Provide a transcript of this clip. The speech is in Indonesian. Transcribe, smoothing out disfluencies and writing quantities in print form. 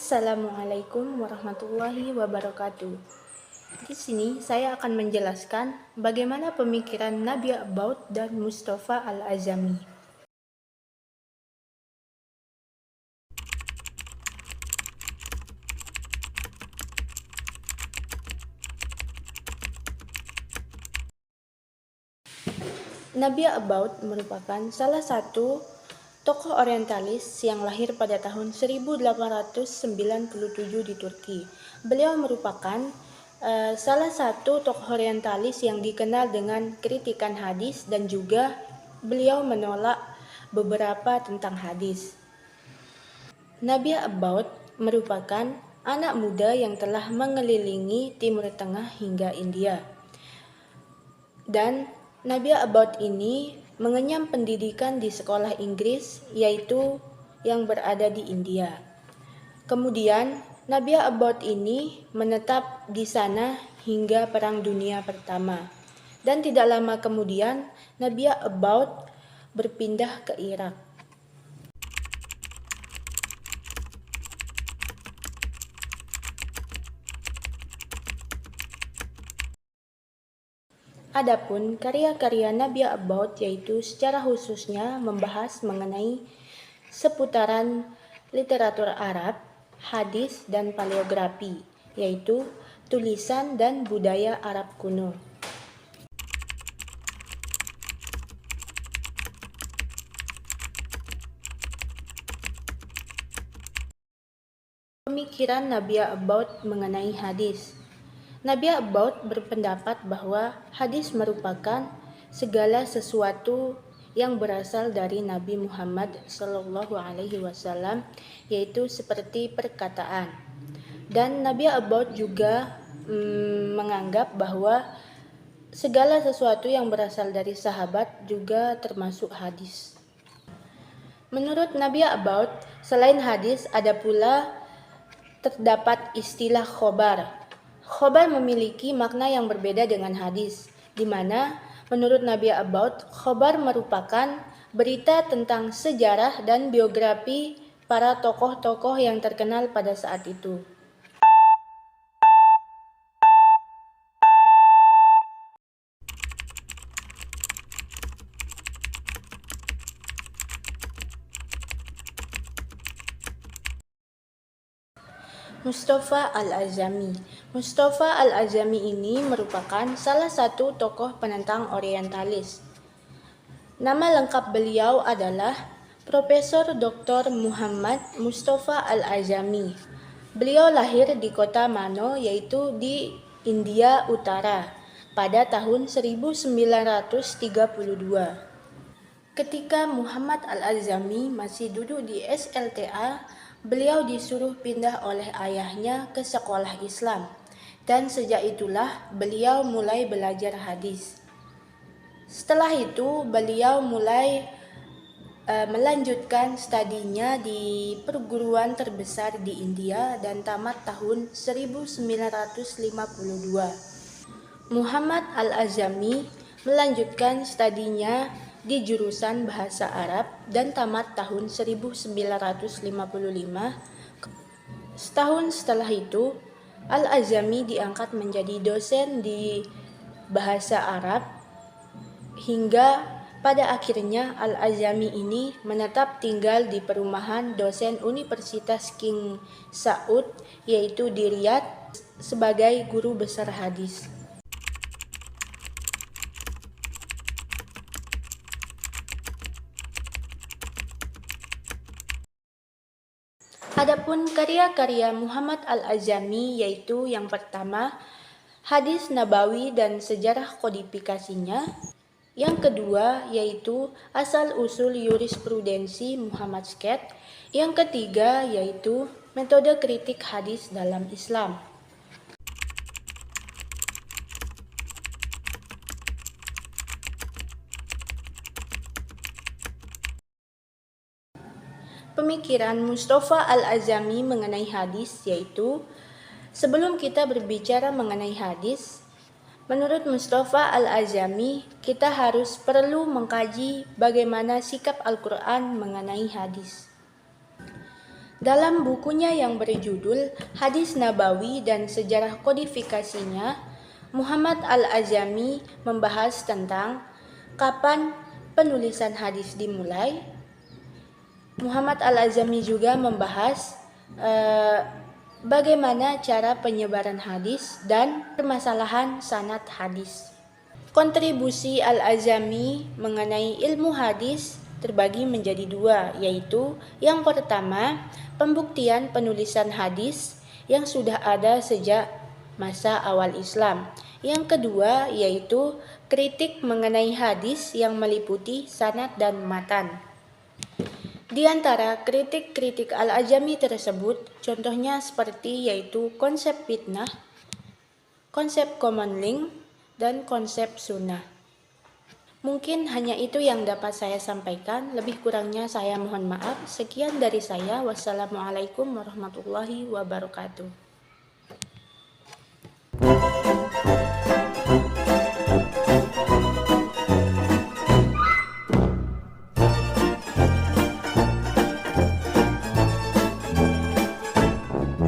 Assalamualaikum warahmatullahi wabarakatuh. Di sini saya akan menjelaskan bagaimana pemikiran Nabi Abaud dan Mustafa Al-Azami. Nabi Abaud merupakan salah satu tokoh orientalis yang lahir pada tahun 1897 di Turki. Beliau merupakan salah satu tokoh orientalis yang dikenal dengan kritikan hadis dan juga beliau menolak beberapa tentang hadis. Nabi Abaud merupakan anak muda yang telah mengelilingi Timur Tengah hingga India. Dan Nabi Abaud ini mengenyam pendidikan di sekolah Inggris, yaitu yang berada di India. Kemudian Nabi Abaud ini menetap di sana hingga Perang Dunia Pertama. Dan tidak lama kemudian Nabi Abaud berpindah ke Irak. Adapun karya-karya Nabi Abaud yaitu secara khususnya membahas mengenai seputaran literatur Arab, hadis, dan paleografi, yaitu tulisan dan budaya Arab kuno. Pemikiran Nabi Abaud mengenai hadis. Nabi Abaud berpendapat bahwa hadis merupakan segala sesuatu yang berasal dari Nabi Muhammad SAW, yaitu seperti perkataan. Dan Nabi Abaud juga menganggap bahwa segala sesuatu yang berasal dari sahabat juga termasuk hadis. Menurut Nabi Abaud, selain hadis ada pula terdapat istilah khobar. Khobar memiliki makna yang berbeda dengan hadis, di mana menurut Nabi Abaud, khobar merupakan berita tentang sejarah dan biografi para tokoh-tokoh yang terkenal pada saat itu. Mustafa Al-Azami. Mustafa Al-Azami ini merupakan salah satu tokoh penentang orientalis. Nama lengkap beliau adalah Profesor Dr. Muhammad Mustafa Al-Azami. Beliau lahir di kota Mano, yaitu di India Utara, pada tahun 1932. Ketika Muhammad Al-Azami masih duduk di SLTA, beliau disuruh pindah oleh ayahnya ke sekolah Islam, dan sejak itulah beliau mulai belajar hadis. Setelah itu beliau mulai melanjutkan studinya di perguruan terbesar di India dan tamat tahun 1952. Muhammad Al-Azami melanjutkan studinya di jurusan Bahasa Arab dan tamat tahun 1955. Setahun setelah itu, Al-Azami diangkat menjadi dosen di Bahasa Arab hingga pada akhirnya Al-Azami ini menetap tinggal di perumahan dosen Universitas King Saud, yaitu di Riyadh, sebagai guru besar hadis. Adapun karya-karya Muhammad Al-Azami yaitu yang pertama, hadis Nabawi dan sejarah kodifikasinya. Yang kedua yaitu asal-usul yurisprudensi Muhammad Sket. Yang ketiga yaitu metode kritik hadis dalam Islam. Pemikiran Mustafa Al-Azami mengenai hadis yaitu, sebelum kita berbicara mengenai hadis, menurut Mustafa Al-Azami, kita harus perlu mengkaji bagaimana sikap Al-Quran mengenai hadis. Dalam bukunya yang berjudul Hadis Nabawi dan Sejarah Kodifikasinya, Muhammad Al-Azami membahas tentang kapan penulisan hadis dimulai. Muhammad Al-Azami juga membahas bagaimana cara penyebaran hadis dan permasalahan sanad hadis. Kontribusi Al-Azami mengenai ilmu hadis terbagi menjadi dua, yaitu yang pertama, pembuktian penulisan hadis yang sudah ada sejak masa awal Islam. Yang kedua, yaitu kritik mengenai hadis yang meliputi sanad dan matan. Di antara kritik-kritik Al-Azami tersebut, contohnya seperti yaitu konsep fitnah, konsep common link, dan konsep sunnah. Mungkin hanya itu yang dapat saya sampaikan, lebih kurangnya saya mohon maaf. Sekian dari saya, wassalamualaikum warahmatullahi wabarakatuh.